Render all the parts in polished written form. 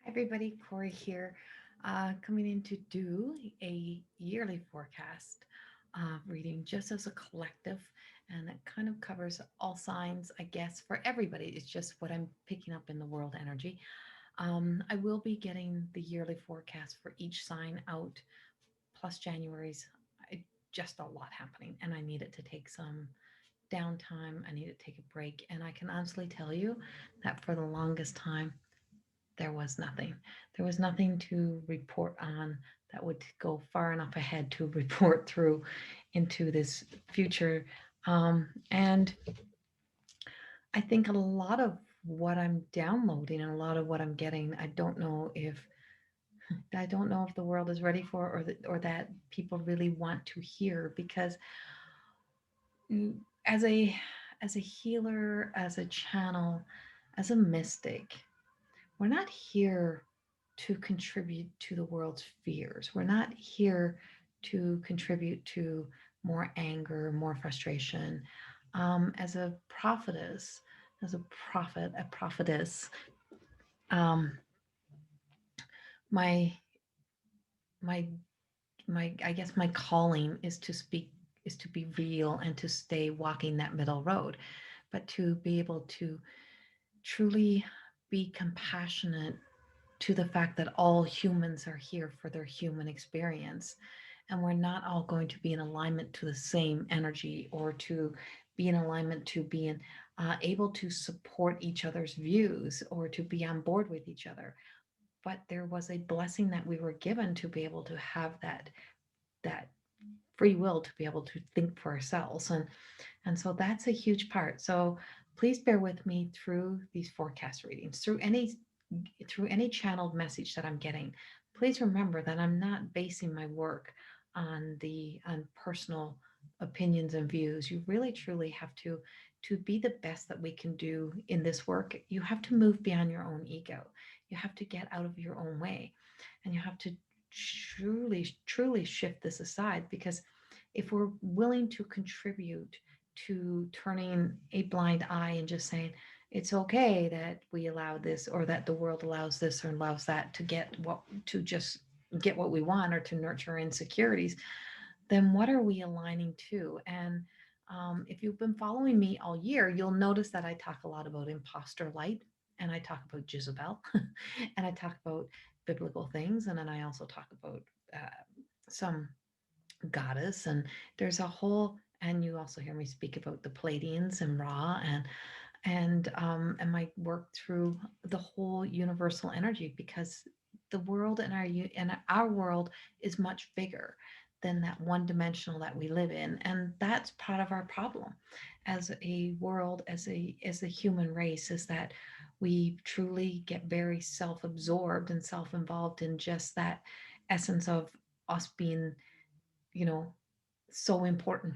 Hi everybody, Corrie here, coming in to do a yearly forecast reading just as a collective, and it kind of covers all signs, I guess, for everybody. It's just what I'm picking up in the world energy. I will be getting the yearly forecast for each sign out, plus January's. Just a lot happening, and I needed to take some downtime. I need to take a break, and I can honestly tell you that for the longest time, there was nothing. There was nothing to report on that would go far enough ahead to report through into this future. And I think a lot of what I'm downloading and a lot of what I'm getting, I don't know if the world is ready for, or that people really want to hear, because mm, as a as a healer, as a channel, as a mystic, we're not here to contribute to the world's fears. We're not here to contribute to more anger, more frustration. As a prophetess, as a prophet, a prophetess, um, my my I guess my calling is to speak, is to be real, and to stay walking that middle road, but to be able to truly be compassionate to the fact that all humans are here for their human experience, and we're not all going to be in alignment to the same energy, or to be in alignment to being able to support each other's views or to be on board with each other. But there was a blessing that we were given to be able to have that free will to be able to think for ourselves, and so that's a huge part. So please bear with me through these forecast readings, through any channeled message that I'm getting. Please remember that I'm not basing my work on personal opinions and views. You really truly have to be the best that we can do in this work. You have to move beyond your own ego. You have to get out of your own way, and you have to truly shift this aside, because if we're willing to contribute to turning a blind eye and just saying it's okay that we allow this, or that the world allows this or allows that, to just get what we want, or to nurture insecurities, then what are we aligning to? And if you've been following me all year, you'll notice that I talk a lot about imposter light, and I talk about Jezebel, and I talk about biblical things, and then I also talk about some goddess, and there's a whole, and you also hear me speak about the Palladians and Ra, and my work through the whole universal energy, because the world and our world is much bigger than that one dimensional that we live in, and that's part of our problem as a world, as a human race, is that we truly get very self-absorbed and self-involved in just that essence of us being, you know, so important.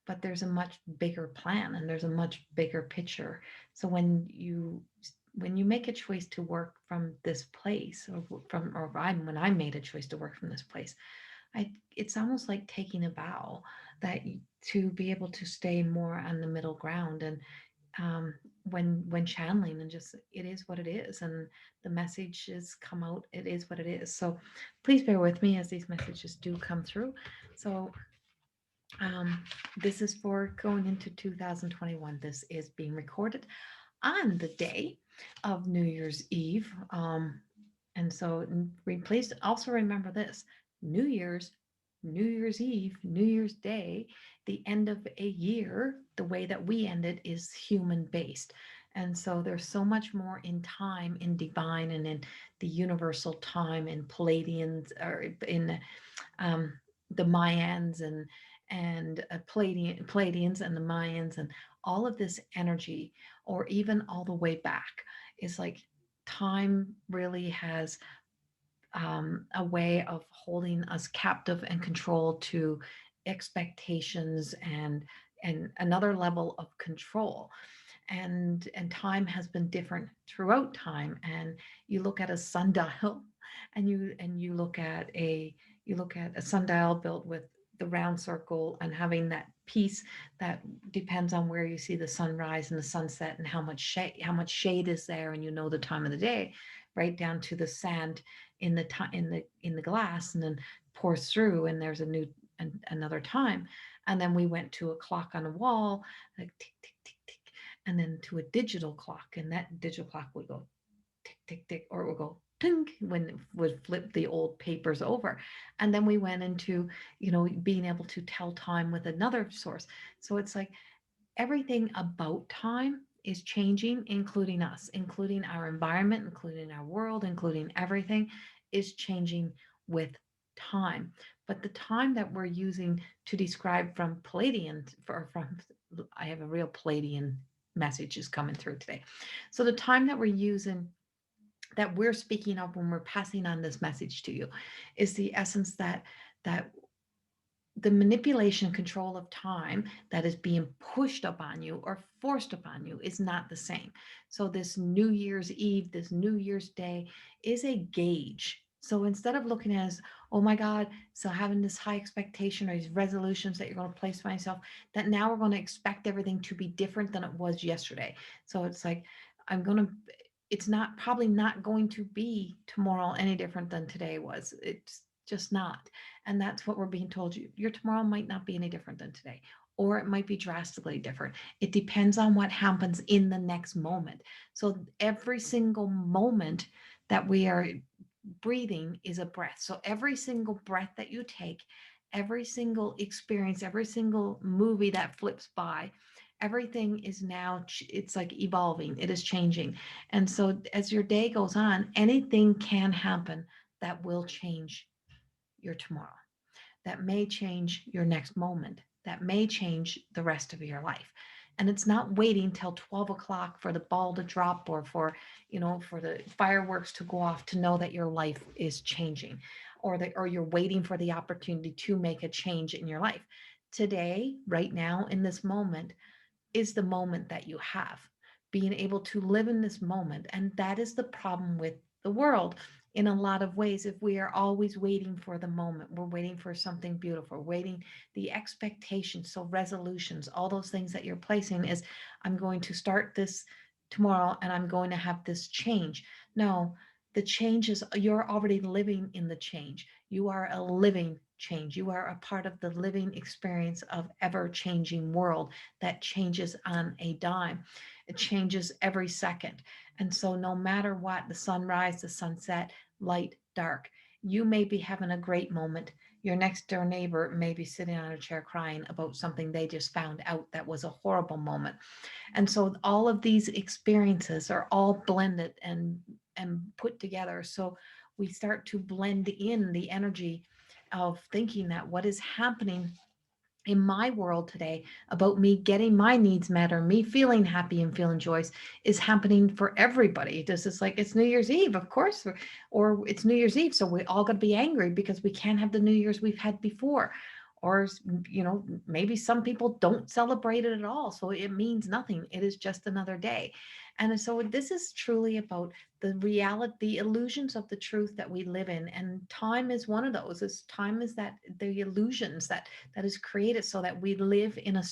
But there's a much bigger plan, and there's a much bigger picture. So when you make a choice to work from this place, when I made a choice to work from this place, it's almost like taking a vow that to be able to stay more on the middle ground, and when channeling, and just it is what it is, and the messages come out, it is what it is. So please bear with me as these messages do come through. So um, this is for going into 2021. This is being recorded on the day of New Year's Eve. And so please also remember this: New Year's, New Year's Eve, New Year's Day, the end of a year, the way that we end it is human based. And so there's so much more in time, in divine, and in the universal time, in Palladians, or in um, the Mayans, and Palladians and the Mayans, and all of this energy, or even all the way back, is like time really has a way of holding us captive and controlled to expectations, and another level of control. And time has been different throughout time. And you look at a sundial, and you look at a sundial built with the round circle and having that piece that depends on where you see the sunrise and the sunset and how much shade is there, and you know the time of the day, right down to the sand in the in the glass, and then pours through, and there's a new another time. And then we went to a clock on a wall, like tick tick tick tick, and then to a digital clock, and that digital clock would go tick tick tick, or it would go tink when it would flip the old papers over. And then we went into, being able to tell time with another source. So it's like everything about time is changing, including us, including our environment, including our world, including everything is changing with time. But the time that we're using to describe from Palladian, I have a real Palladian message is coming through today. So the time that we're using, that we're speaking of when we're passing on this message to you, is the essence that the manipulation and control of time that is being pushed upon you or forced upon you is not the same. So this New Year's Eve, this New Year's Day is a gauge. So instead of looking as, oh my God, so having this high expectation or these resolutions that you're going to place for yourself, that now we're going to expect everything to be different than it was yesterday. So it's like, I'm going to, it's not probably not going to be tomorrow any different than today was. It's just not. And that's what we're being told. Your tomorrow might not be any different than today, or it might be drastically different. It depends on what happens in the next moment. So every single moment that we are breathing is a breath. So every single breath that you take, every single experience, every single movie that flips by, everything is now, it's like evolving, it is changing. And so as your day goes on, anything can happen that will change your tomorrow, that may change your next moment, that may change the rest of your life. And it's not waiting till 12 o'clock for the ball to drop, or for the fireworks to go off to know that your life is changing, or you're waiting for the opportunity to make a change in your life. Today, right now, in this moment, is the moment that you have, being able to live in this moment. And that is the problem with the world in a lot of ways. If we are always waiting for the moment, we're waiting for something beautiful, we're waiting the expectations. So resolutions, all those things that you're placing is, I'm going to start this tomorrow and I'm going to have this change. No, the change is, you're already living in the change. You are a living change. You are a part of the living experience of ever changing world that changes on a dime. It changes every second. And so no matter what, the sunrise, the sunset, light, dark, you may be having a great moment. Your next door neighbor may be sitting on a chair crying about something they just found out that was a horrible moment. And so all of these experiences are all blended and put together. So we start to blend in the energy of thinking that what is happening in my world today about me getting my needs met or me feeling happy and feeling joyous is happening for everybody. This is like, it's New Year's Eve, of course, or it's New Year's Eve, so we all got to be angry because we can't have the New Year's we've had before. Or maybe some people don't celebrate it at all, so it means nothing. It is just another day. And so this is truly about the reality, the illusions of the truth that we live in. And time is one of those. Is time is that the illusions that is created so that we live in a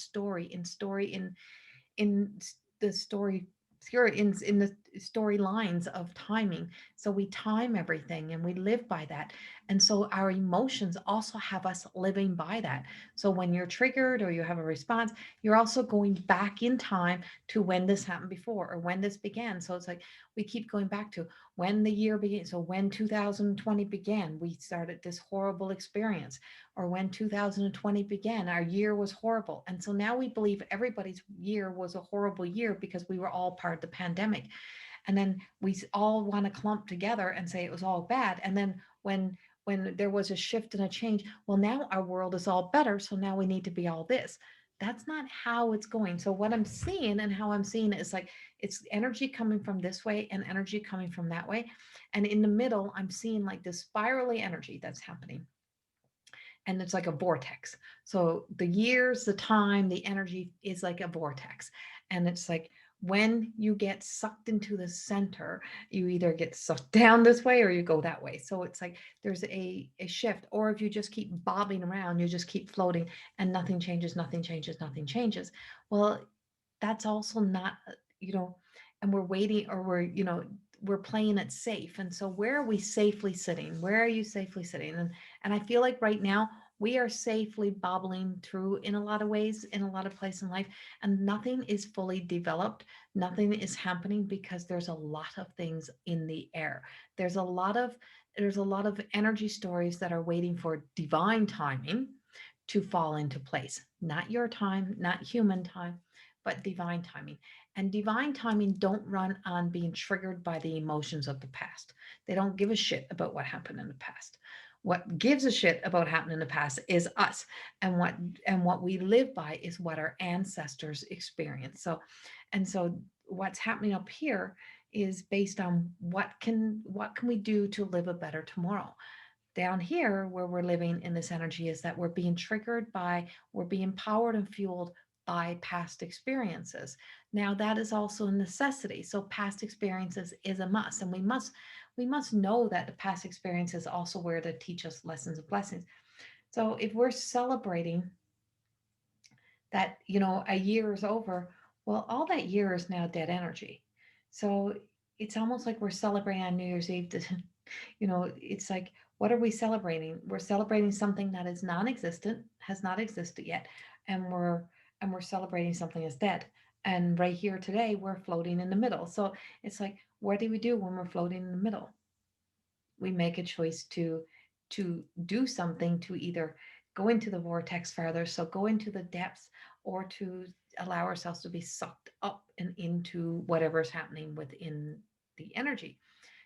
in the story in the storylines of timing. So we time everything and we live by that. And so our emotions also have us living by that. So when you're triggered or you have a response, you're also going back in time to when this happened before or when this began. So it's like we keep going back to when the year began. So when 2020 began, we started this horrible experience. Or when 2020 began, our year was horrible. And so now we believe everybody's year was a horrible year because we were all part of the pandemic. And then we all want to clump together and say it was all bad. And then when there was a shift and a change, well, now our world is all better. So now we need to be all this. That's not how it's going. So what I'm seeing and how I'm seeing it is like, it's energy coming from this way and energy coming from that way. And in the middle, I'm seeing like this spirally energy that's happening, and it's like a vortex. So the years, the time, the energy is like a vortex. And it's like When you get sucked into the center, you either get sucked down this way or you go that way. So it's like there's a shift. Or if you just keep bobbing around, you just keep floating and nothing changes, nothing changes, nothing changes. Well, that's also not, you know, and we're waiting, or we're, we're playing it safe. And so where are we safely sitting? Where are you safely sitting? And I feel like right now we are safely bobbling through in a lot of ways, in a lot of places in life, and nothing is fully developed. Nothing is happening because there's a lot of things in the air. There's a lot of there's a lot of energy stories that are waiting for divine timing to fall into place. Not your time, not human time, but divine timing. And divine timing don't run on being triggered by the emotions of the past. They don't give a shit about what happened in the past. What gives a shit about happening in the past is us, and what we live by is what our ancestors experienced. So what's happening up here is based on what can we do to live a better tomorrow. Down here where we're living in this energy is that we're being powered and fueled by past experiences. Now that is also a necessity. So past experiences is a must, and we must know that the past experiences also where to teach us lessons of blessings. So if we're celebrating that, a year is over, well, all that year is now dead energy. So it's almost like we're celebrating on New Year's Eve. It's like, what are we celebrating? We're celebrating something that is non-existent, has not existed yet, and we're celebrating something as dead. And right here today, we're floating in the middle. So it's like, what do we do when we're floating in the middle? We make a choice to do something, to either go into the vortex farther, so go into the depths, or to allow ourselves to be sucked up and into whatever's happening within the energy.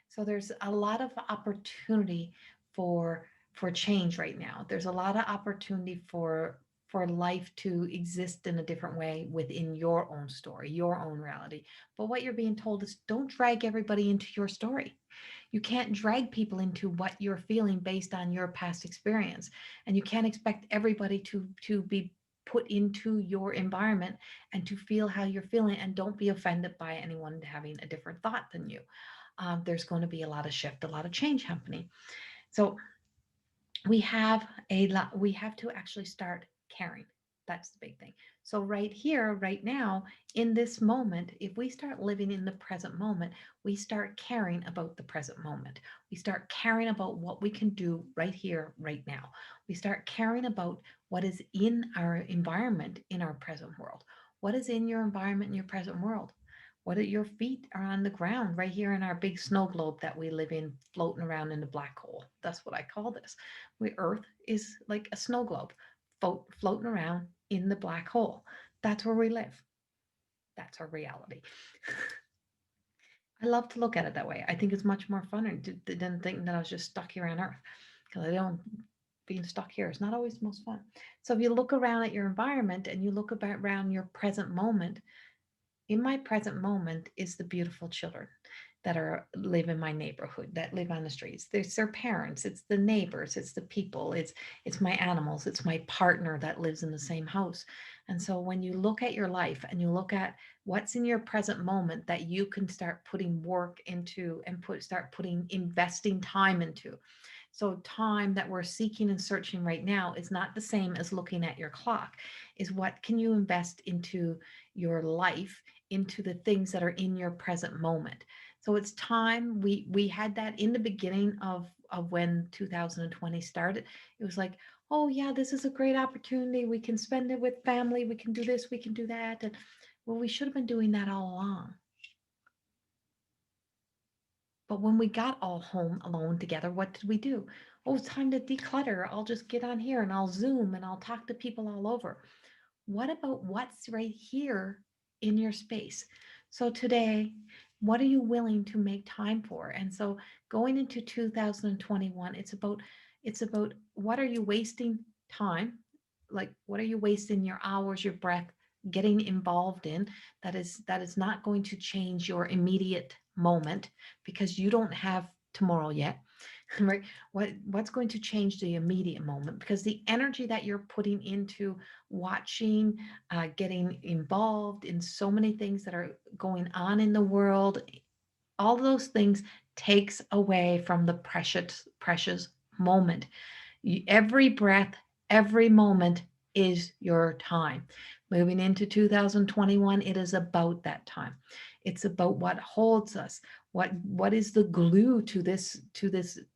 So there's a lot of opportunity for change right now. There's a lot of opportunity for life to exist in a different way within your own story, your own reality. But what you're being told is don't drag everybody into your story. You can't drag people into what you're feeling based on your past experience. And you can't expect everybody to be put into your environment and to feel how you're feeling, and don't be offended by anyone having a different thought than you. There's going to be a lot of shift, a lot of change happening. So we have to actually start caring. That's the big thing. So right here, right now, in this moment, if we start living in the present moment, we start caring about the present moment. We start caring about what we can do right here, right now. We start caring about what is in our environment, in our present world. What is in your environment, in your present world? What are your feet are on the ground right here in our big snow globe that we live in, floating around in the black hole. That's what I call this. Earth is like a snow globe floating around in the black hole. That's where we live. That's our reality. I love to look at it that way. I think it's much more fun than thinking that I was just stuck here on Earth, because I don't. Being stuck here is not always the most fun. So if you look around at your environment and you look around your present moment, in my present moment is the beautiful children that live in my neighborhood, that live on the streets. There's their parents, it's the neighbors, it's the people, it's my animals, it's my partner that lives in the same house. And so when you look at your life and you look at what's in your present moment that you can start putting work into and start putting investing time into. So time that we're seeking and searching right now is not the same as looking at your clock. Is what can you invest into your life, into the things that are in your present moment. So it's time. We had that in the beginning of when 2020 started. It was like, oh yeah, this is a great opportunity. We can spend it with family. We can do this. We can do that. And well, we should have been doing that all along. But when we got all home alone together, what did we do? Oh, it's time to declutter. I'll just get on here and I'll Zoom and I'll talk to people all over. What about what's right here in your space? So today, what are you willing to make time for? And so going into 2021, it's about what are you wasting time? Like what are you wasting your hours, your breath getting involved in that is not going to change your immediate moment, because you don't have tomorrow yet. right? What's going to change the immediate moment? Because the energy that you're putting into watching, getting involved in so many things that are going on in the world, all those things takes away from the precious moment. Every breath, every moment is your time. Moving into 2021, it is about that time. It's about what holds us. What is the glue to this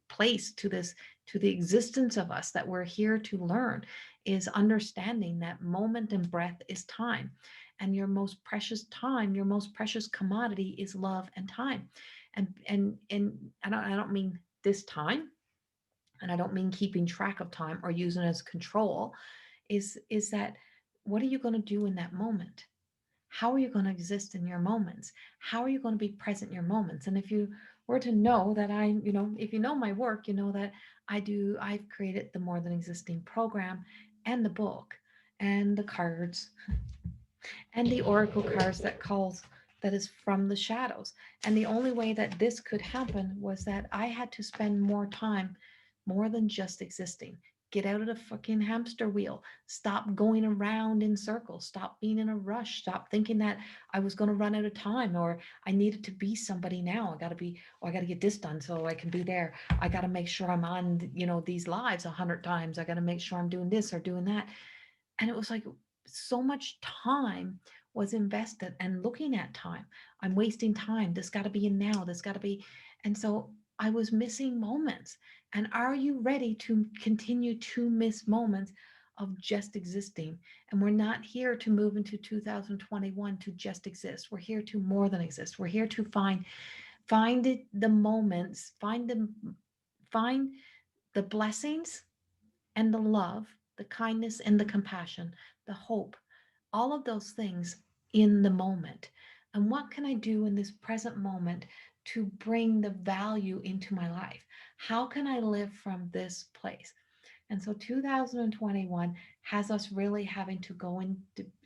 place, to the existence of us that we're here to learn, is understanding that moment and breath is time. And your most precious time, your most precious commodity is love and time. And I don't mean this time, and I don't mean keeping track of time or using it as control, is that what are you going to do in that moment? How are you going to exist in your moments? How are you going to be present in your moments? And if you were to know that if you know my work, you know that I've created the More Than Existing program and the book and the cards and the oracle cards that is from the shadows. And the only way that this could happen was that I had to spend more time, more than just existing. Get out of the fucking hamster wheel. Stop going around in circles. Stop being in a rush. Stop thinking that I was going to run out of time, or I needed to be somebody now. I got to get this done so I can be there. I got to make sure I'm on, these lives 100 times. I got to make sure I'm doing this or doing that. And it was like so much time was invested, and looking at time, I'm wasting time, this got to be in now, this got to be. And so I was missing moments. And are you ready to continue to miss moments of just existing? And we're not here to move into 2021 to just exist. We're here to more than exist. We're here to find it, the moments, find the blessings and the love, the kindness and the compassion, the hope, all of those things in the moment. And what can I do in this present moment to bring the value into my life? How can I live from this place? And so 2021 has us really having to go and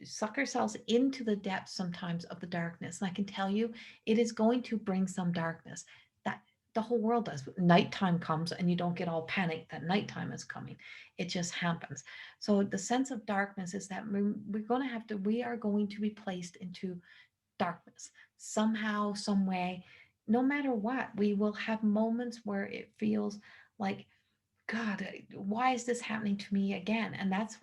suck ourselves into the depths sometimes of the darkness. And I can tell you, it is going to bring some darkness. That the whole world does. Nighttime comes and you don't get all panicked that nighttime is coming. It just happens. So the sense of darkness is that we are going to be placed into darkness somehow, some way. No matter what, we will have moments where it feels like, God, why is this happening to me again? And that's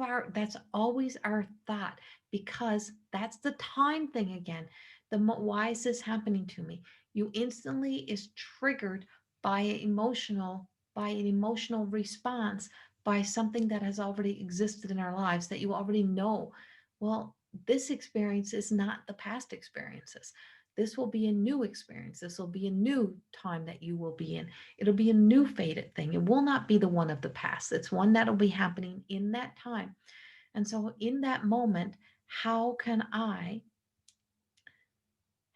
always our thought, because that's the time thing again. Why is this happening to me? You instantly is triggered by an emotional response, by something that has already existed in our lives that you already know. Well, this experience is not the past experiences. This will be a new experience. This will be a new time that you will be in. It'll be a new fated thing. It will not be the one of the past. It's one that'll be happening in that time. And so in that moment, how can I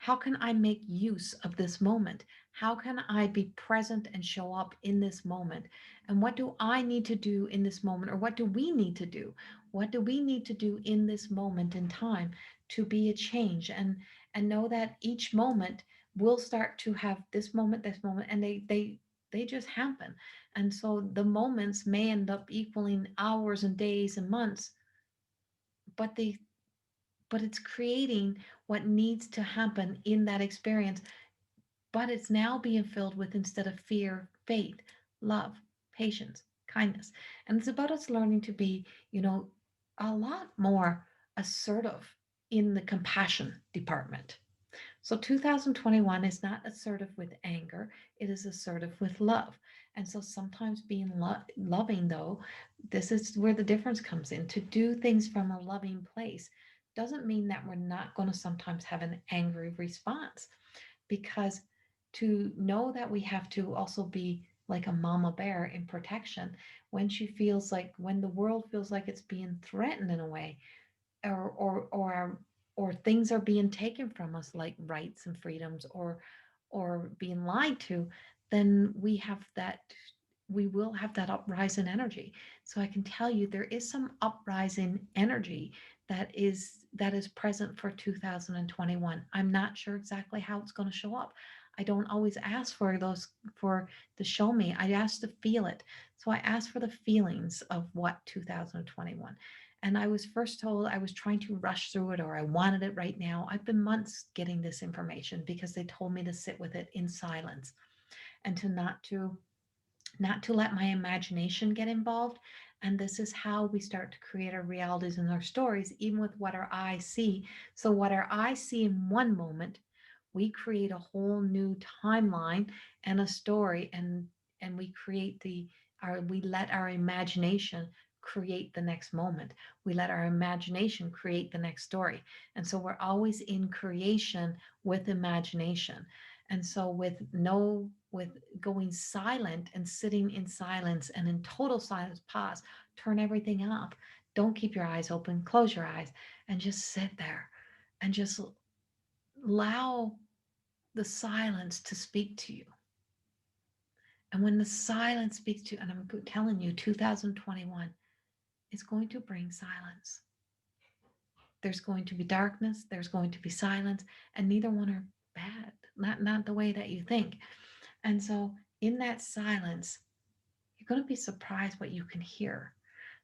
how can I make use of this moment? How can I be present and show up in this moment? And what do I need to do in this moment? Or what do we need to do? What do we need to do in this moment in time to be a change? And know that each moment will start to have this moment, and they just happen. And so the moments may end up equaling hours and days and months, but it's creating what needs to happen in that experience. But it's now being filled with, instead of fear, faith, love, patience, kindness. And it's about us learning to be, a lot more assertive in the compassion department. So 2021 is not assertive with anger, it is assertive with love. And so sometimes being loving, though, this is where the difference comes in. To do things from a loving place doesn't mean that we're not going to sometimes have an angry response, because to know that we have to also be like a mama bear in protection when the world feels like it's being threatened in a way, or things are being taken from us, like rights and freedoms, or being lied to, then we will have that uprising energy. So I can tell you there is some uprising energy that is present for 2021. I'm not sure exactly how it's going to show up. I don't always ask for those for to show me. I ask to feel it. So I asked for the feelings of what 2021. And I was first told I was trying to rush through it or I wanted it right now. I've been months getting this information because they told me to sit with it in silence and to not to let my imagination get involved. And this is how we start to create our realities and our stories, even with what our eyes see. So, what our eyes see in one moment, we create a whole new timeline and a story, and we create we let our imagination create the next moment. We let our imagination create the next story. And so we're always in creation with imagination. And so with going silent and sitting in silence and in total silence, pause, turn everything off. Don't keep your eyes open, close your eyes and just sit there and just allow the silence to speak to you. And when the silence speaks to you, and I'm telling you, 2021 is going to bring silence. There's going to be darkness, there's going to be silence, and neither one are bad, not the way that you think. And so in that silence, you're going to be surprised what you can hear.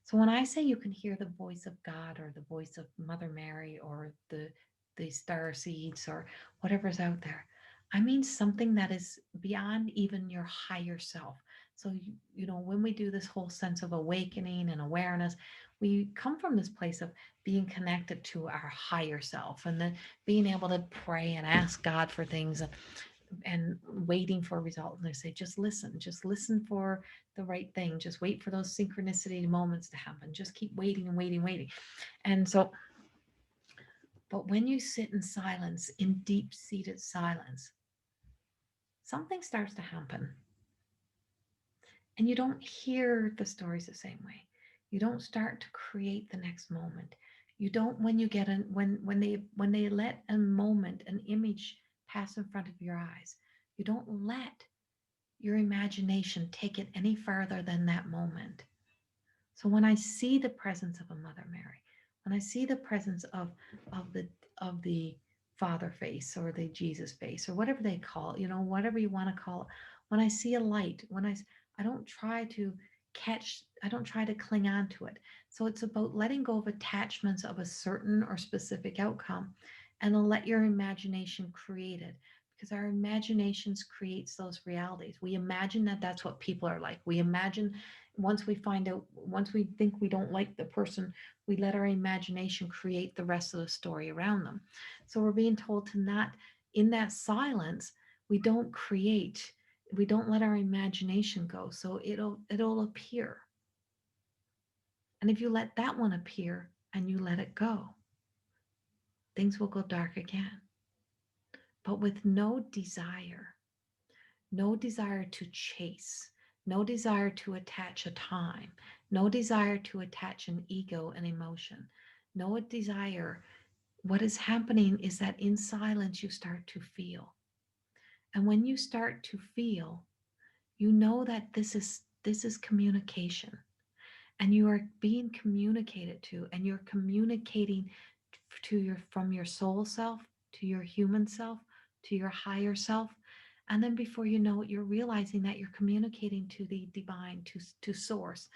So when I say you can hear the voice of God or the voice of Mother Mary or the star seeds or whatever's out there, I mean something that is beyond even your higher self. So when we do this whole sense of awakening and awareness, we come from this place of being connected to our higher self and then being able to pray and ask God for things and waiting for a result. And they say, just listen for the right thing. Just wait for those synchronicity moments to happen. Just keep waiting and waiting, waiting. And so, but when you sit in silence, in deep seated silence, something starts to happen. And you don't hear the stories the same way. You don't start to create the next moment. You don't when you get in when they let a moment, an image pass in front of your eyes, you don't let your imagination take it any further than that moment. So when I see the presence of a Mother Mary, when I see the presence of the of the Father face or the Jesus face or whatever they call it, whatever you want to call it, when I see a light, I don't try to I don't try to cling on to it. So it's about letting go of attachments of a certain or specific outcome and then let your imagination create it because our imaginations creates those realities. We imagine that that's what people are like. We imagine once we think we don't like the person, we let our imagination create the rest of the story around them. So we're being told to not, in that silence, we don't create, we don't let our imagination go. So it'll appear. And if you let that one appear and you let it go, things will go dark again. But with no desire to chase, no desire to attach a time, no desire to attach an ego and emotion, no desire. What is happening is that in silence, you start to feel. And when you start to feel, you know that this is communication and you are being communicated to and you're communicating to your from your soul self to your human self to your higher self, and then before you know it you're realizing that you're communicating to the divine, to source,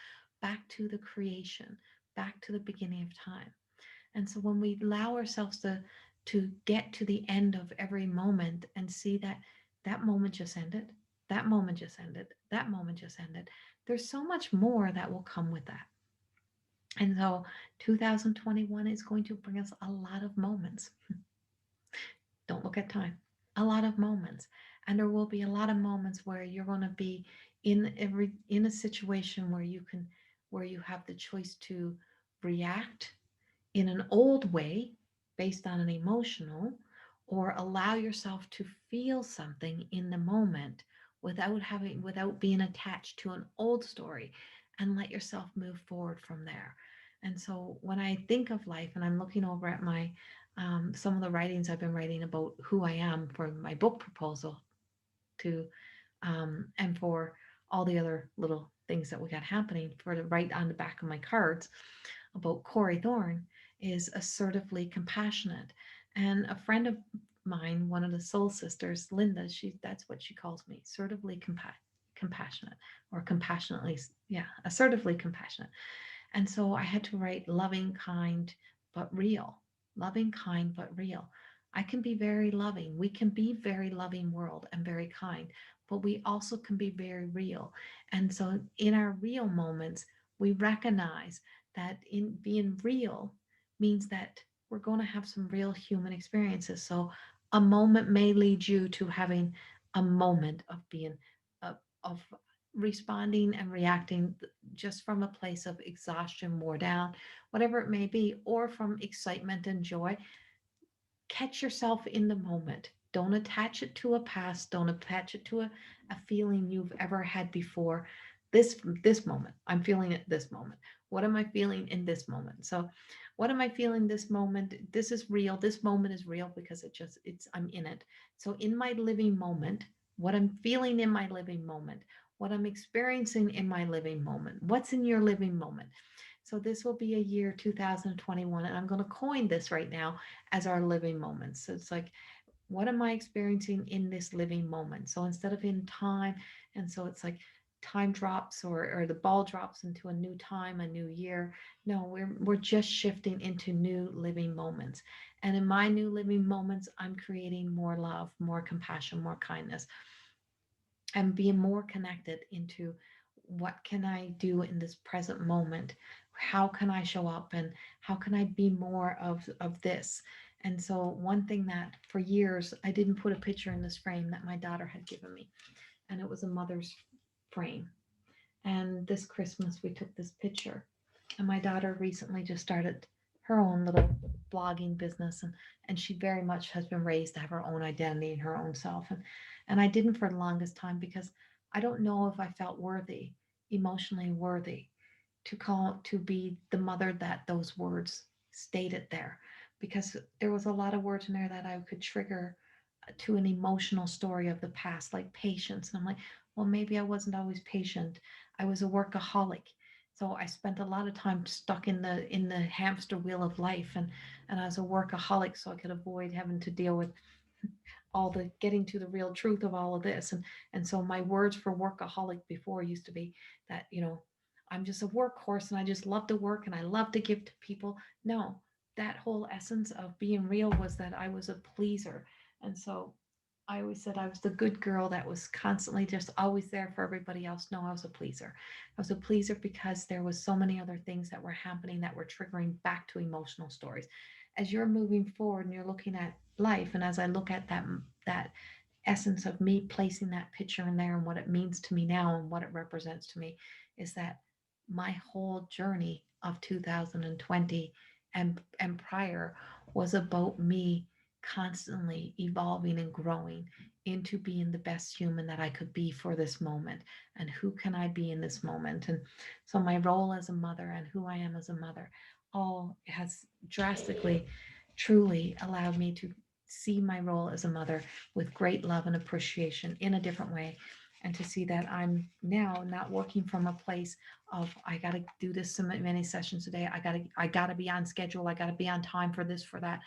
back to the creation, back to the beginning of time. And so when we allow ourselves to get to the end of every moment and see that that moment just ended, that moment just ended, that moment just ended, there's so much more that will come with that. And so 2021 is going to bring us a lot of moments. Don't look at time. A lot of moments. And there will be a lot of moments where you're going to be in a situation where you have the choice to react in an old way based on an emotional, or allow yourself to feel something in the moment without being attached to an old story, and let yourself move forward from there. And so when I think of life and I'm looking over at my some of the writings I've been writing about who I am for my book proposal to and for all the other little things that we got happening for the right on the back of my cards about Corrie Thorne is assertively compassionate. And mine, one of the soul sisters, Linda, that's what she calls me, assertively compassionate, or compassionately, yeah, assertively compassionate. And so I had to write loving, kind, but real. Loving, kind, but real. I can be very loving. We can be very loving world and very kind, but we also can be very real. And so in our real moments, we recognize that in being real means that we're going to have some real human experiences. So a moment may lead you to having a moment of being of responding and reacting just from a place of exhaustion, wore down, whatever it may be, or from excitement and joy. Catch yourself in the moment. Don't attach it to a past. Don't attach it to a feeling you've ever had before. This moment, I'm feeling it this moment. What am I feeling in this moment? So, what am I feeling this moment? This is real. This moment is real because it's I'm in it. So, in my living moment, what I'm feeling in my living moment, what I'm experiencing in my living moment, what's in your living moment. So this will be a year 2021, and I'm going to coin this right now as our living moments. So it's like, what am I experiencing in this living moment? So instead of in time, and so it's like time drops, or the ball drops into a new time, a new year. No, we're just shifting into new living moments. And in my new living moments, I'm creating more love, more compassion, more kindness, and being more connected into what can I do in this present moment, how can I show up, and how can I be more of this. And so one thing that for years I didn't put a picture in this frame that my daughter had given me, and it was a mother's frame. And this Christmas we took this picture, and my daughter recently just started her own little blogging business, and she very much has been raised to have her own identity and her own self. And I didn't for the longest time because I don't know if I felt worthy, emotionally worthy, to be the mother that those words stated there, because there was a lot of words in there that I could trigger to an emotional story of the past, like patience. And I'm like, well, maybe I wasn't always patient. I was a workaholic. So I spent a lot of time stuck in the hamster wheel of life, and I was a workaholic so I could avoid having to deal with all the getting to the real truth of all of this. And so my words for workaholic before used to be that, I'm just a workhorse and I just love to work and I love to give to people. No, that whole essence of being real was that I was a pleaser. And so I always said I was the good girl that was constantly just always there for everybody else. No, I was a pleaser. I was a pleaser because there was so many other things that were happening that were triggering back to emotional stories. As you're moving forward and you're looking at life, and as I look at that essence of me placing that picture in there and what it means to me now and what it represents to me, is that my whole journey of 2020 and prior was about me constantly evolving and growing into being the best human that I could be for this moment. And who can I be in this moment? And so my role as a mother and who I am as a mother all has drastically, truly allowed me to see my role as a mother with great love and appreciation in a different way, and to see that I'm now not working from a place of I got to do this so many sessions a day, I got to be on schedule, I got to be on time for this, for that.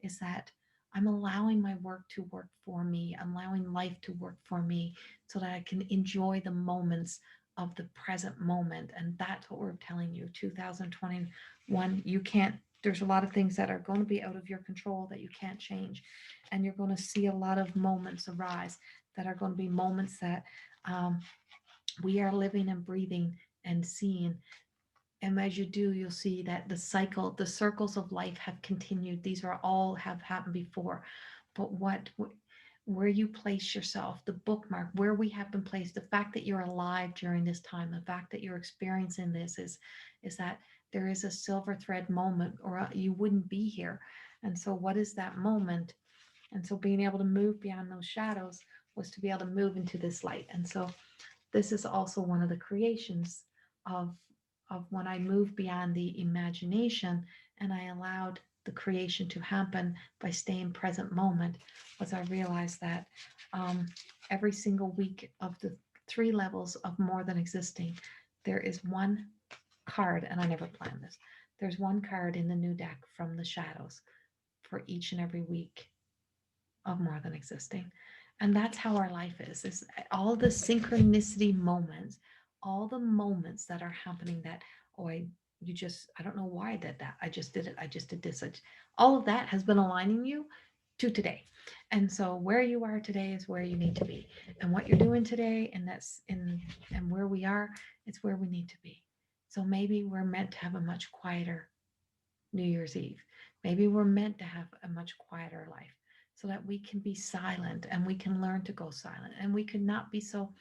Is that I'm allowing my work to work for me, I'm allowing life to work for me, so that I can enjoy the moments of the present moment. And that's what we're telling you, 2021, you can't, there's a lot of things that are going to be out of your control that you can't change. And you're going to see a lot of moments arise that are going to be moments that um, we are living and breathing and seeing. And as you do, you'll see that the circles of life have continued. These are all have happened before. But where you place yourself, the bookmark, where we have been placed, the fact that you're alive during this time, the fact that you're experiencing this is that there is a silver thread moment, or you wouldn't be here. And so, what is that moment? And so, being able to move beyond those shadows was to be able to move into this light. And so, this is also one of the creations of when I moved beyond the imagination and I allowed the creation to happen by staying present moment, was I realized that um, every single week of the 3 levels of more than existing, there is one card, and I never planned this. There's one card in the new deck from the shadows for each and every week. of more than existing. And that's how our life is all the synchronicity moments, all the moments that are happening that, oh, you just, I don't know why I did that. I just did it. I just did this. All of that has been aligning you to today. And so where you are today is where you need to be. And what you're doing today, and that's in, and where we are, it's where we need to be. So maybe we're meant to have a much quieter New Year's Eve. Maybe we're meant to have a much quieter life so that we can be silent and we can learn to go silent and we could not be so,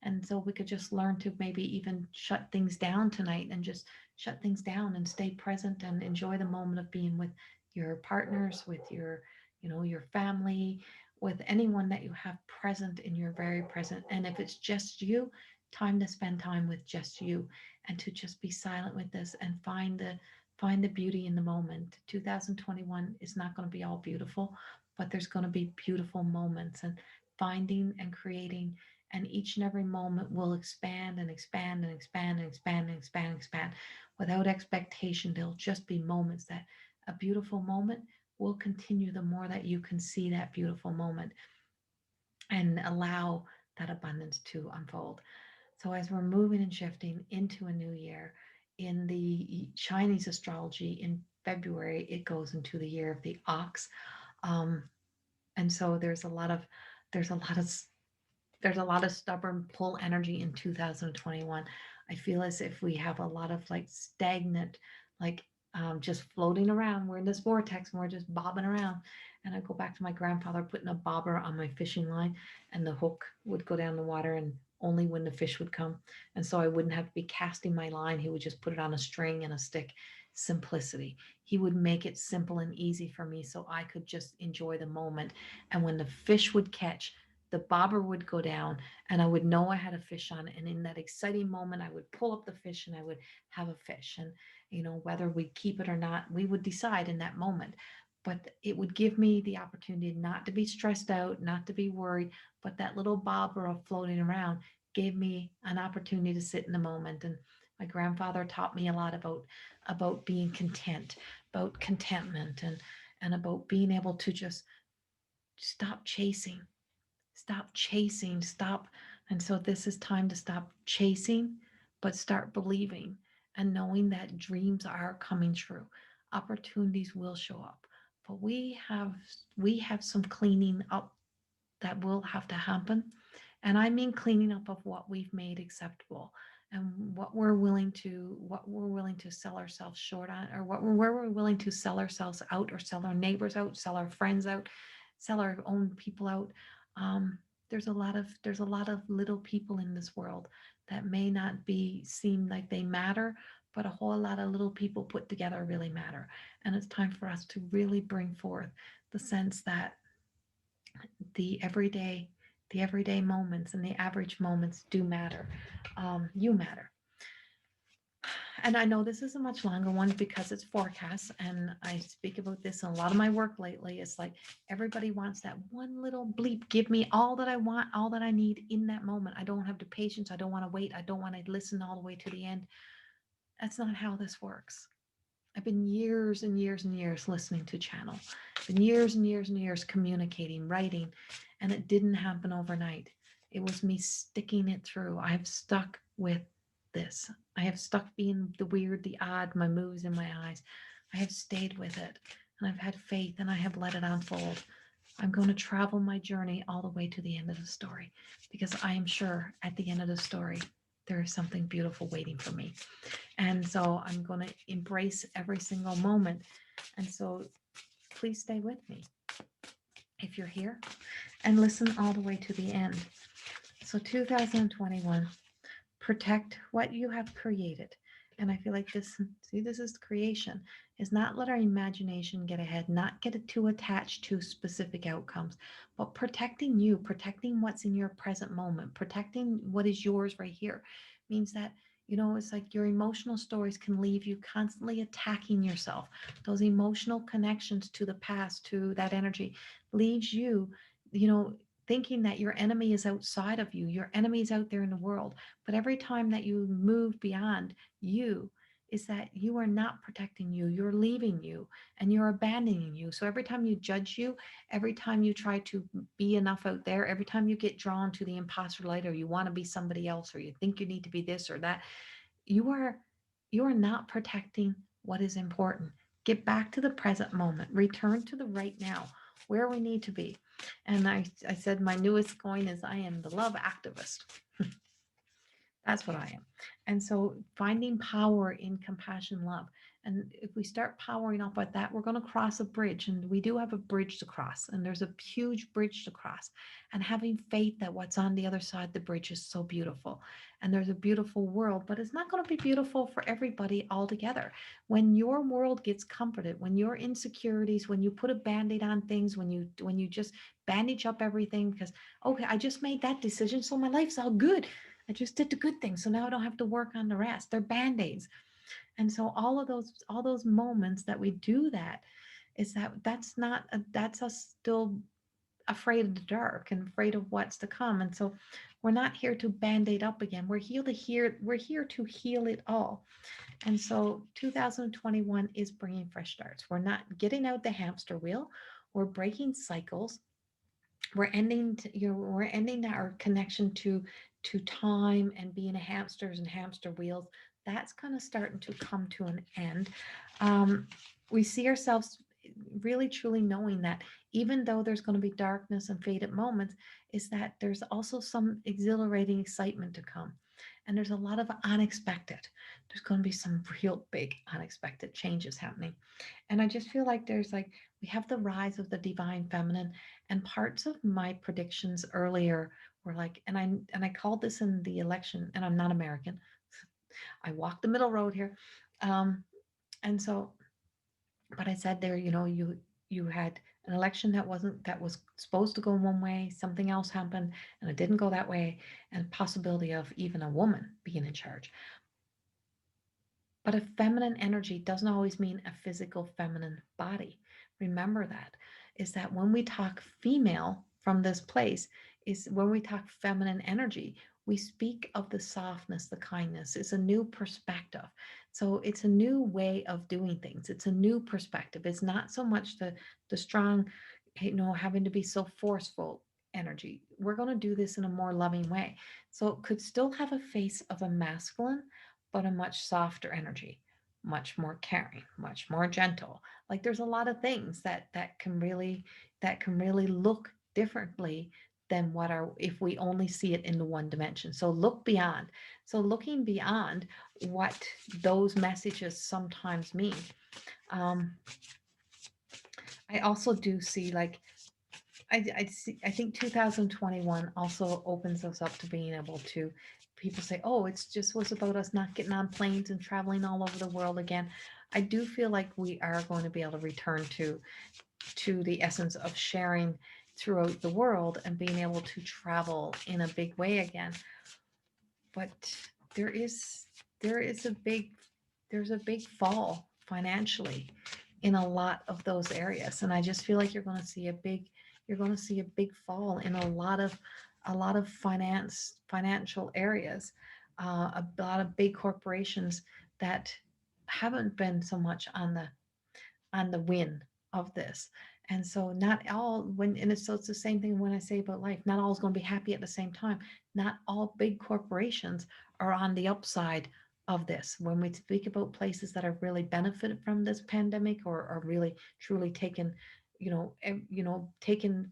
and so we could just learn to maybe even shut things down tonight and just shut things down and stay present and enjoy the moment of being with your partners, with your, your family, with anyone that you have present in your very present. And if it's just you, time to spend time with just you and to just be silent with this and find the beauty in the moment. 2021 is not going to be all beautiful, but there's going to be beautiful moments, and finding and creating, and each and every moment will expand and expand and expand and expand and expand and expand without expectation. There'll just be moments that a beautiful moment will continue the more that you can see that beautiful moment and allow that abundance to unfold. So as we're moving and shifting into a new year, in the Chinese astrology, in February, it goes into the year of the ox. Um, and so there's a lot of there's a lot of stubborn pull energy in 2021. I feel as if we have a lot of like stagnant, like just floating around. We're in this vortex and we're just bobbing around. And I go back to my grandfather putting a bobber on my fishing line, and the hook would go down the water, and only when the fish would come. And so I wouldn't have to be casting my line. He would just put it on a string and a stick. Simplicity. He would make it simple and easy for me so I could just enjoy the moment. And when the fish would catch, the bobber would go down and I would know I had a fish on. And in that exciting moment, I would pull up the fish and I would have a fish. And, whether we keep it or not, we would decide in that moment. But it would give me the opportunity not to be stressed out, not to be worried. But that little bobber of floating around gave me an opportunity to sit in the moment. And my grandfather taught me a lot about being content, about contentment, and about being able to just stop chasing, stop. And so this is time to stop chasing, but start believing and knowing that dreams are coming true. Opportunities will show up, but we have some cleaning up that will have to happen. And I mean cleaning up of what we've made acceptable and what we're willing to sell ourselves short on, or where we're willing to sell ourselves out, or sell our neighbors out, sell our friends out, sell our own people out. um, there's a lot of little people in this world that may not be seem like they matter, but a whole lot of little people put together really matter. And it's time for us to really bring forth the sense that the everyday the everyday moments and the average moments do matter. You matter. And I know this is a much longer one because it's forecast, and I speak about this in a lot of my work lately. It's like everybody wants that one little bleep. Give me all that I want, all that I need in that moment. I don't have the patience. I don't want to wait. I don't want to listen all the way to the end. That's not how this works. I've been years and years and years listening to channel, been years and years and years communicating, writing, and it didn't happen overnight. It was me sticking it through. I have stuck with this. I have stuck being the weird, the odd, my moves in my eyes. I have stayed with it, and I've had faith, and I have let it unfold. I'm going to travel my journey all the way to the end of the story, because I am sure at the end of the story, there is something beautiful waiting for me. And so I'm going to embrace every single moment. And so please stay with me if you're here and listen all the way to the end. So 2021, protect what you have created. And I feel like this is creation, is not let our imagination get ahead, not get it too attached to specific outcomes, but protecting you, protecting what's in your present moment, protecting what is yours right here means that, it's like your emotional stories can leave you constantly attacking yourself. Those emotional connections to the past, to that energy, leaves you, you know, thinking that your enemy is outside of you, your enemy is out there in the world. But every time that you move beyond you, is that you are not protecting you, you're leaving you, and you're abandoning you. So every time you judge you, every time you try to be enough out there, every time you get drawn to the imposter light, or you want to be somebody else, or you think you need to be this or that, you are you are not protecting what is important. Get back to the present moment, return to the right now, where we need to be. And I said my newest coin is I am the love activist. That's what I am. And so finding power in compassion, love. And if we start powering up at that, we're going to cross a bridge. And we do have a bridge to cross. And there's a huge bridge to cross. And having faith that what's on the other side of the bridge is so beautiful. And there's a beautiful world, but it's not going to be beautiful for everybody altogether. When your world gets comforted, when your insecurities, when you put a band-aid on things, when you just bandage up everything because, okay, I just made that decision, so my life's all good. I just did the good things, so now I don't have to work on the rest. They're band-aids. And so all those moments that we do that is that's not that's us still afraid of the dark and afraid of what's to come. And so we're not here to band-aid up again. We're here to heal it all. And so 2021 is bringing fresh starts. We're not getting out the hamster wheel. We're breaking cycles. We're ending our connection to time and being a hamsters and hamster wheels. That's kind of starting to come to an end. um, we see ourselves really truly knowing that even though there's going to be darkness and faded moments, is that there's also some exhilarating excitement to come, and there's a lot of unexpected. There's going to be some real big unexpected changes happening. And I just feel like we have the rise of the divine feminine, and parts of my predictions earlier were like, and I called this in the election, and I'm not American. I walked the middle road here. Um, and so, but I said there, you had an election that was supposed to go one way, something else happened, and it didn't go that way, and possibility of even a woman being in charge. But a feminine energy doesn't always mean a physical feminine body. Remember that is that when we talk female from this place, is when we talk feminine energy, we speak of the softness, the kindness. It's a new perspective. So it's a new way of doing things. It's a new perspective. It's not so much the strong, having to be so forceful energy. We're going to do this in a more loving way. So it could still have a face of a masculine, but a much softer energy, much more caring, much more gentle. Like there's a lot of things that can really look differently than what our if we only see it in the one dimension. So look beyond. So looking beyond what those messages sometimes mean. Um, I also do see like I think 2021 also opens us up to being able to people say, oh, it's just was about us not getting on planes and traveling all over the world again. I do feel like we are going to be able to return to the essence of sharing throughout the world and being able to travel in a big way again. But there is there is a big there's a big fall financially in a lot of those areas, and I just feel like you're going to see a big fall in a lot of financial areas, a lot of big corporations that haven't been so much on the win of this. And so not all when and it's so it's the same thing when I say about life. Not all is going to be happy at the same time. Not all big corporations are on the upside of this. When we speak about places that have really benefited from this pandemic or are really truly taken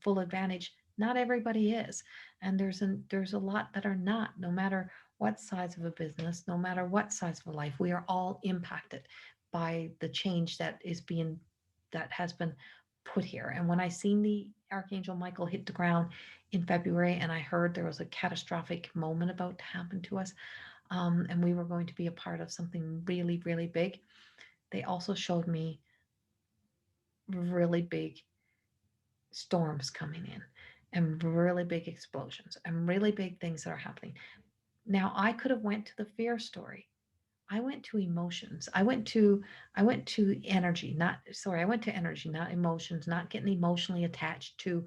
full advantage, not everybody is. And there's a lot that are not, no matter what size of a business, no matter what size of a life, we are all impacted by the change that has been put here. And when I seen the Archangel Michael hit the ground in February, and I heard there was a catastrophic moment about to happen to us, and we were going to be a part of something really, really big, they also showed me really big storms coming in and really big explosions and really big things that are happening. Now I could have went to the fear story. I went to emotions. I went to energy, not sorry, I went to energy, not emotions, not getting emotionally attached to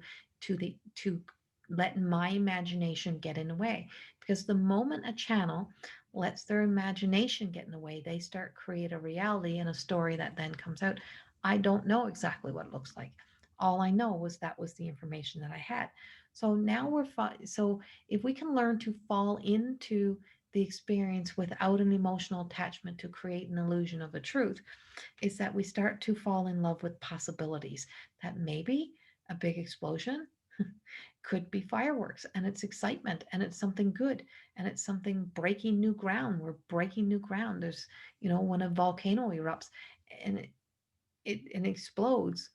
letting my imagination get in the way. Because the moment a channel lets their imagination get in the way, they start create a reality and a story that then comes out. I don't know exactly what it looks like. All I know was that was the information that I had. So now so if we can learn to fall into the experience without an emotional attachment to create an illusion of a truth, is that we start to fall in love with possibilities, that maybe a big explosion could be fireworks, and it's excitement, and it's something good, and it's something breaking new ground. We're breaking new ground. There's, when a volcano erupts and it explodes,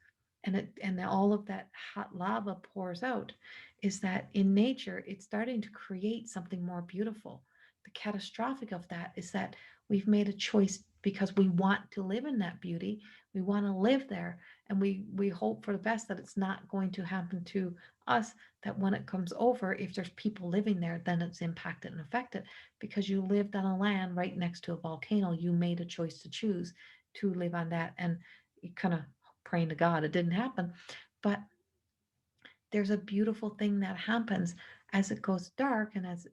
and all of that hot lava pours out, is that in nature it's starting to create something more beautiful. The catastrophic of that is that we've made a choice because we want to live in that beauty. We want to live there, and we hope for the best that it's not going to happen to us, that when it comes over, if there's people living there, then it's impacted and affected. Because you lived on a land right next to a volcano, you made a choice to choose to live on that, and kind of praying to God it didn't happen. But there's a beautiful thing that happens as it goes dark, and as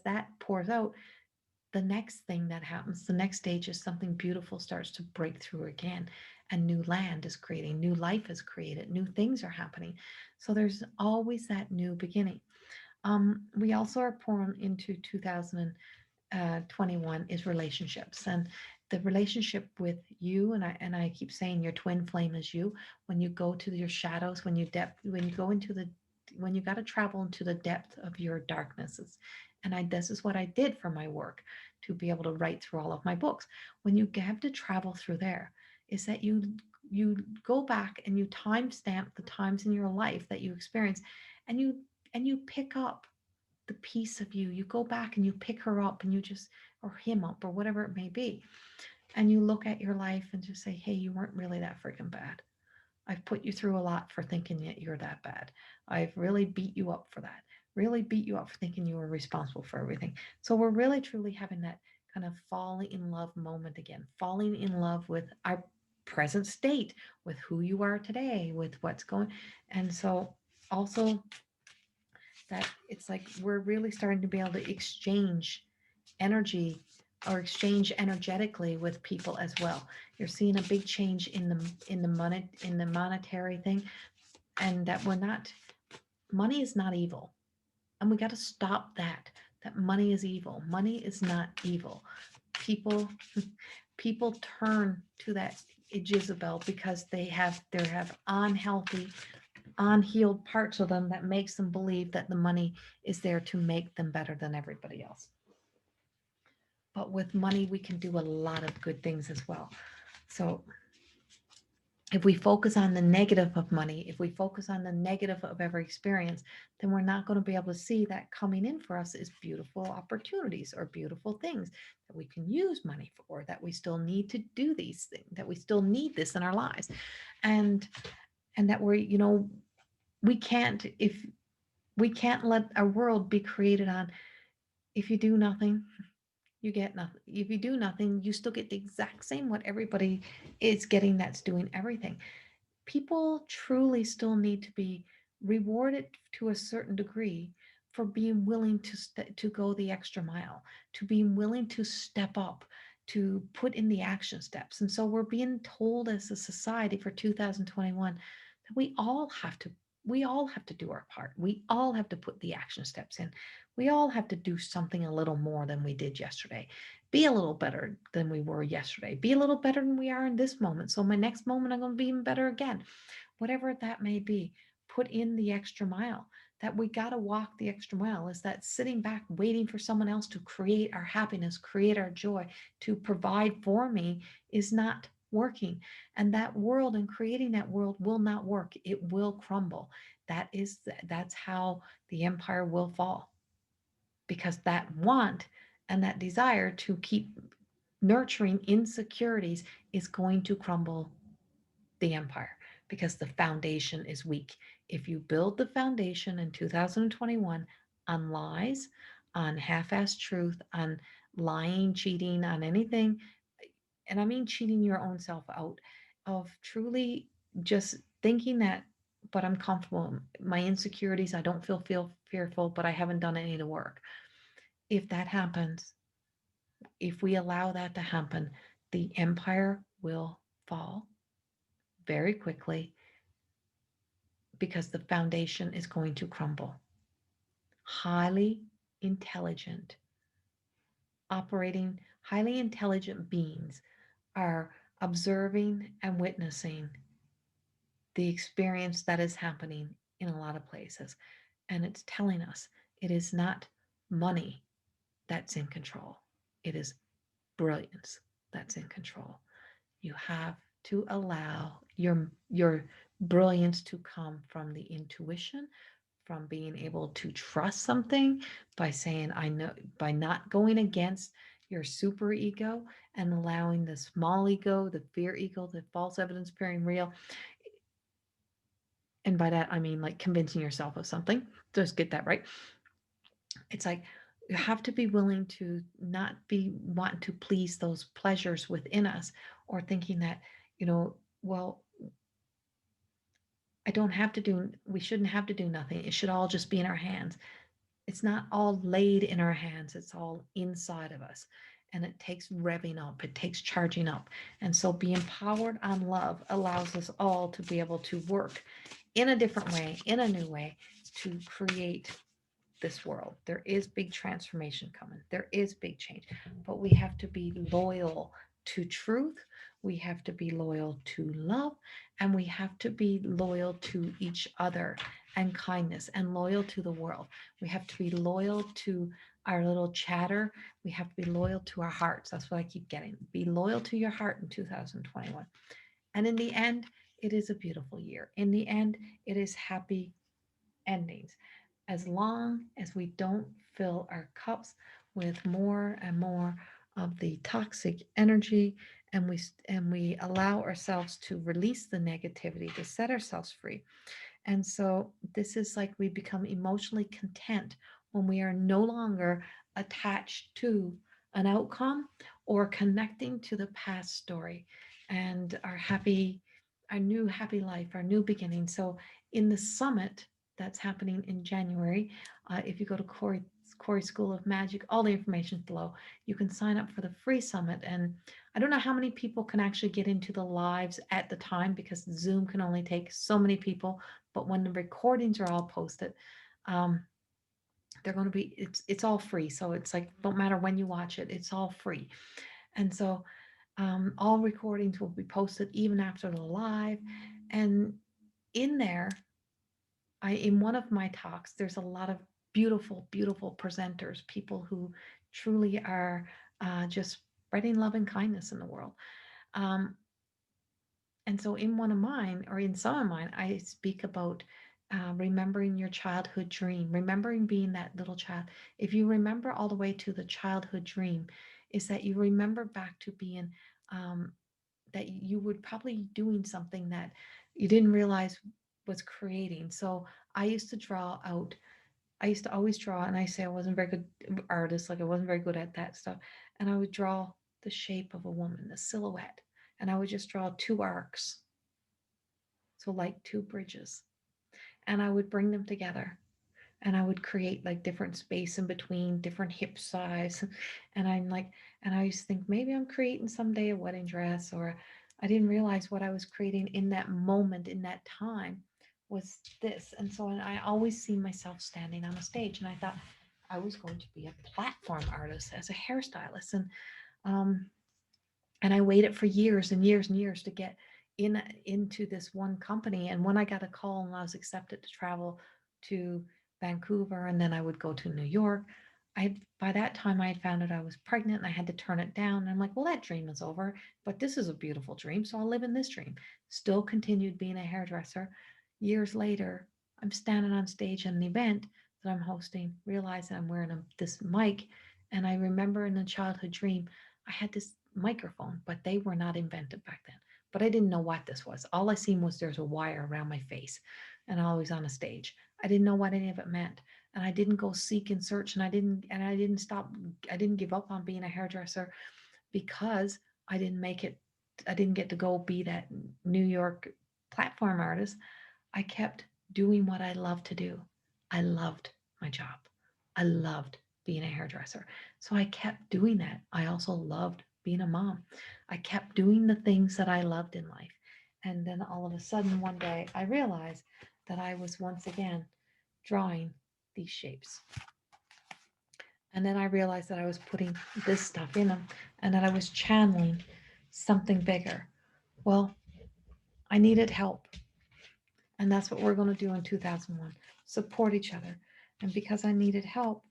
that pours out. The next thing that happens, the next stage, is something beautiful starts to break through again. A new land is creating, new life is created, new things are happening. So there's always that new beginning. We also are pouring into 2021 is relationships, and the relationship with you, and I keep saying your twin flame is you. When you go to your shadows, when you go into the when you got to travel into the depth of your darknesses. And this is what I did for my work, to be able to write through all of my books. When you have to travel through there, is that you go back and you timestamp the times in your life that you experience, and you pick up the piece of you. You go back and you pick her up, and you just, or him up, or whatever it may be. And you look at your life and just say, hey, you weren't really that freaking bad. I've put you through a lot for thinking that you're that bad. I've really beat you up for that. Really beat you up for thinking you were responsible for everything. So we're really truly having that kind of falling in love moment again, falling in love with our present state, with who you are today, with what's going. And so also that it's like we're really starting to be able to exchange energy, or exchange energetically with people as well. You're seeing a big change in the monetary thing, and that we're not, money is not evil, and we got to stop that money is evil. Money is not evil. People people turn to that Jezebel because they have unhealthy, unhealed parts of them that makes them believe that the money is there to make them better than everybody else. But with money, we can do a lot of good things as well. So if we focus on the negative of money, if we focus on the negative of every experience, then we're not going to be able to see that coming in for us is beautiful opportunities or beautiful things that we can use money for, that we still need to do these things, that we still need this in our lives. And that we're, we can't, if we can't let our world be created on, if you do nothing, you get nothing. If you do nothing, you still get the exact same what everybody is getting that's doing everything. People truly still need to be rewarded to a certain degree for being willing to go the extra mile, to being willing to step up, to put in the action steps. And so we're being told as a society for 2021 that we all have to do our part. We all have to put the action steps in. We all have to do something a little more than we did yesterday. Be a little better than we were yesterday. Be a little better than we are in this moment. So my next moment, I'm going to be even better again. Whatever that may be, put in the extra mile. That we got to walk the extra mile, is that sitting back, waiting for someone else to create our happiness, create our joy, to provide for me, is not working. And that world, and creating that world, will not work. It will crumble. That's how the empire will fall, because that want and that desire to keep nurturing insecurities is going to crumble the empire, because the foundation is weak. If you build the foundation in 2021 on lies, on half-assed truth, on lying, cheating, on anything, and I mean cheating your own self out of truly just thinking that but I'm comfortable. My insecurities, I don't feel fearful, but I haven't done any of the work. If that happens, if we allow that to happen, the empire will fall very quickly because the foundation is going to crumble. Highly intelligent, operating, highly intelligent beings are observing and witnessing the experience that is happening in a lot of places. And it's telling us it is not money that's in control, it is brilliance that's in control. You have to allow your brilliance to come from the intuition, from being able to trust something, by saying I know, by not going against your super ego and allowing the small ego, the fear ego, the false evidence appearing real. And by that I mean like convincing yourself of something. Just get that right. It's like you have to be willing to not be wanting to please those pleasures within us, or thinking that, well, I don't have to do, we shouldn't have to do nothing. It should all just be in our hands. It's not all laid in our hands, it's all inside of us. And it takes revving up, it takes charging up. And so being powered on love allows us all to be able to work in a different way, in a new way, to create this world. There is big transformation coming. There is big change, but we have to be loyal to truth. We have to be loyal to love, and we have to be loyal to each other and kindness, and loyal to the world. We have to be loyal to our little chatter. We have to be loyal to our hearts. That's what I keep getting. Be loyal to your heart in 2021. And in the end, it is a beautiful year. In the end, it is happy endings, as long as we don't fill our cups with more and more of the toxic energy, and we allow ourselves to release the negativity, to set ourselves free. And so this is like we become emotionally content when we are no longer attached to an outcome or connecting to the past story and our new happy life, our new beginning. So in the summit that's happening in January, if you go to Corrie School of Magic, all the information below. You can sign up for the free summit. And I don't know how many people can actually get into the lives at the time, because Zoom can only take so many people. But when the recordings are all posted, um, they're going to be, it's all free. So it's like, don't matter when you watch it, it's all free. And so all recordings will be posted even after the live. And in there, in one of my talks, there's a lot of beautiful, beautiful presenters, people who truly are just spreading love and kindness in the world. Um, And so, in one of mine, or in some of mine, I speak about remembering your childhood dream, remembering being that little child. If you remember all the way to the childhood dream, is that you remember back to being um, that you would probably doing something that you didn't realize was creating. So I used to draw out. I used to always draw, and I say I wasn't very good artist, like I wasn't very good at that stuff. And I would draw the shape of a woman, the silhouette, and I would just draw two arcs, so like two bridges, and I would bring them together, and I would create like different space in between, different hip size. And I'm like, and I used to think maybe I'm creating someday a wedding dress, or I didn't realize what I was creating in that moment, in that time, was this. And so I always see myself standing on a stage, and I thought I was going to be a platform artist as a hairstylist. Um, and I waited for years and years and years to get into this one company. And when I got a call and I was accepted to travel to Vancouver, and then I would go to New York, by that time I had found out I was pregnant, and I had to turn it down. And I'm like, well, that dream is over, but this is a beautiful dream, so I'll live in this dream. Still continued being a hairdresser. Years later, I'm standing on stage at an event that I'm hosting, realizing I'm wearing this mic, and I remember in a childhood dream I had this microphone, but they were not invented back then. But I didn't know what this was. All I seen was there's a wire around my face, and I was on a stage. I didn't know what any of it meant, and I didn't go seek and search, and I didn't stop. I didn't give up on being a hairdresser because I didn't make it. I didn't get to go be that New York platform artist. I kept doing what I loved to do. I loved my job. I loved being a hairdresser. So I kept doing that. I also loved being a mom. I kept doing the things that I loved in life. And then all of a sudden, one day, I realized that I was once again drawing these shapes. And then I realized that I was putting this stuff in them and that I was channeling something bigger. Well, I needed help. And that's what we're going to do in 2001, support each other. And because I needed help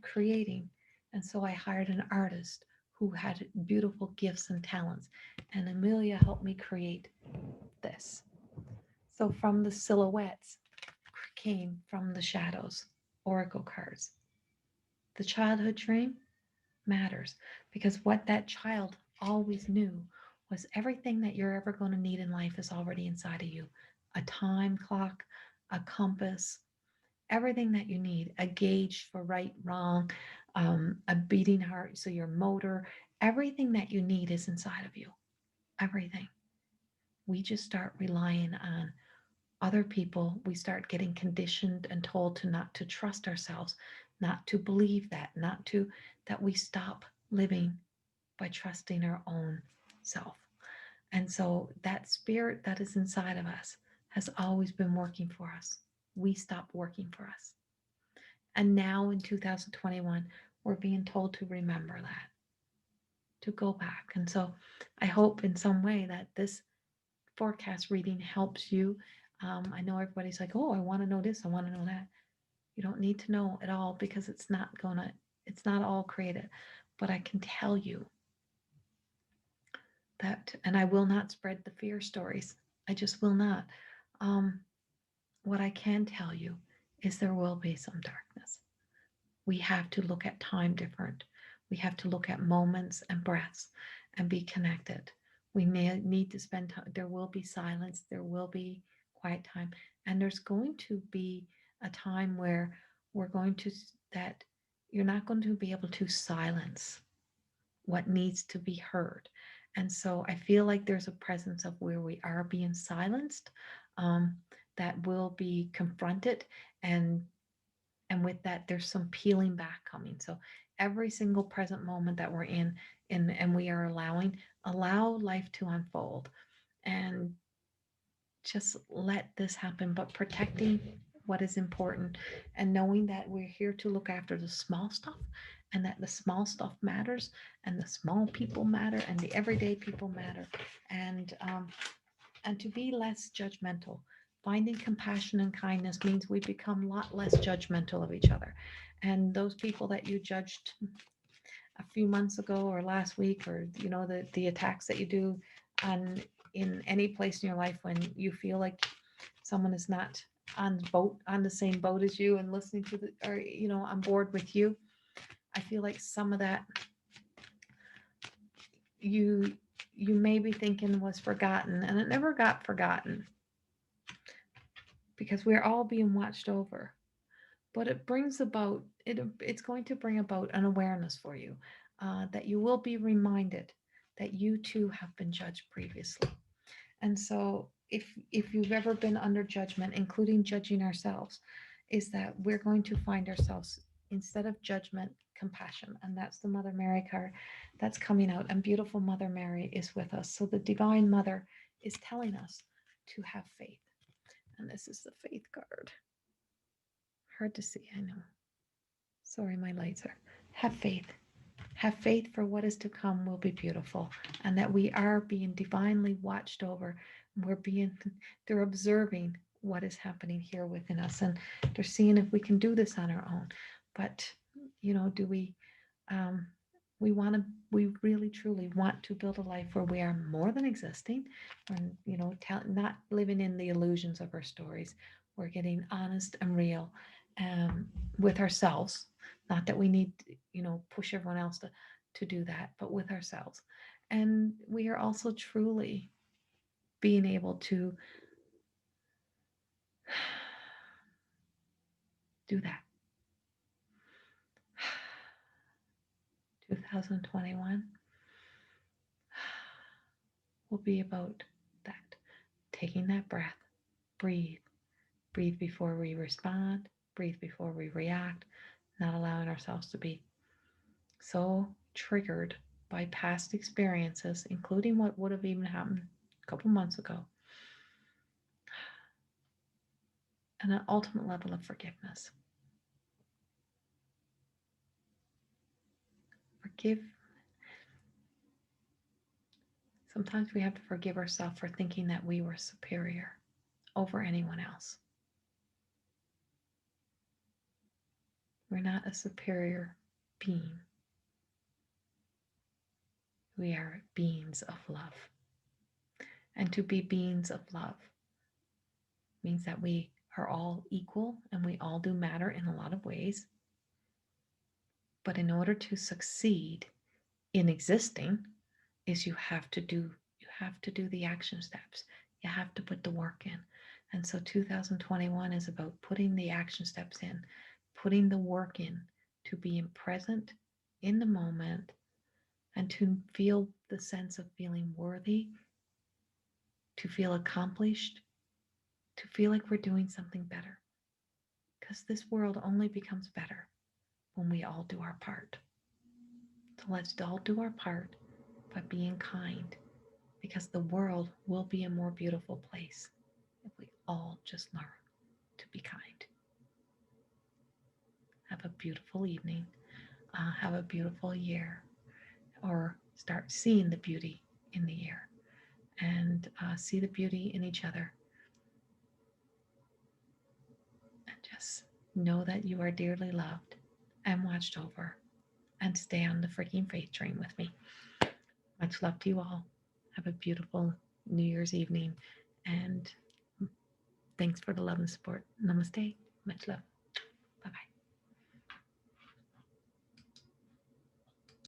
creating. And so I hired an artist who had beautiful gifts and talents. And Amelia helped me create this. So from the silhouettes came from the shadows, oracle cards. The childhood dream matters because what that child always knew was everything that you're ever going to need in life is already inside of you. A time clock, a compass, everything that you need, a gauge for right, wrong, a beating heart, so your motor, everything that you need is inside of you. Everything. We just start relying on other people. We start getting conditioned and told to not to trust ourselves, not to believe that, not to, that we stop living by trusting our own self. And so that spirit that is inside of us has always been working for us. We stopped working for us. And now in 2021, we're being told to remember that, to go back. And so I hope in some way that this forecast reading helps you. I know everybody's like, oh, I want to know this, I want to know that. You don't need to know it all because it's not all created. But I can tell you that, and I will not spread the fear stories. I just will not. Um, what I can tell you is there will be some darkness. We have to look at time different. We have to look at moments and breaths and be connected. We need to spend time. There will be silence. There will be quiet time. And there's going to be a time where we're going to, that you're not going to be able to silence what needs to be heard. And so I feel like there's a presence of where we are being silenced, um, that will be confronted, and with that there's some peeling back coming. So every single present moment that we're in and we are allow life to unfold and just let this happen, but protecting what is important and knowing that we're here to look after the small stuff and that the small stuff matters and the small people matter and the everyday people matter, and to be less judgmental. Finding compassion and kindness means we become a lot less judgmental of each other. And those people that you judged a few months ago or last week, or the attacks that you do on in any place in your life when you feel like someone is not on the same boat as you and listening to the, or on board with you, I feel like some of that you you may be thinking was forgotten, and it never got forgotten because we're all being watched over. But it brings about it's going to bring about an awareness for you, that you will be reminded that you too have been judged previously. And so if you've ever been under judgment, including judging ourselves, is that we're going to find ourselves, instead of judgment, compassion. And that's the Mother Mary card that's coming out. And beautiful Mother Mary is with us. So the Divine Mother is telling us to have faith. And this is the faith card. Hard to see, I know. Sorry, my lights are. Have faith. Have faith, for what is to come will be beautiful, and that we are being divinely watched over. They're observing what is happening here within us, and they're seeing if we can do this on our own. But, do um, we really truly want to build a life where we are more than existing, and, not living in the illusions of our stories. We're getting honest and real, um, with ourselves. Not that we need, push everyone else to do that, but with ourselves. And we are also truly being able to do that. 2021 will be about that, taking that breath breathe. Breathe before we respond, breathe before we react, not allowing ourselves to be so triggered by past experiences, including what would have even happened a couple months ago, and an ultimate level of forgiveness. Forgive. Sometimes we have to forgive ourselves for thinking that we were superior over anyone else. We're not a superior being. We are beings of love. And to be beings of love means that we are all equal and we all do matter in a lot of ways. But in order to succeed in existing, is you have to do the action steps. You have to put the work in. And so 2021 is about putting the action steps in, putting the work in, to being present in the moment and to feel the sense of feeling worthy, to feel accomplished, to feel like we're doing something better. Because this world only becomes better when we all do our part. So let's all do our part by being kind, because the world will be a more beautiful place if we all just learn to be kind. Have a beautiful evening. Have a beautiful year, or start seeing the beauty in the year, and see the beauty in each other. And just know that you are dearly loved and watched over, and stay on the freaking faith train with me. Much love to you all. Have a beautiful New Year's evening, and thanks for the love and support. Namaste. Much love.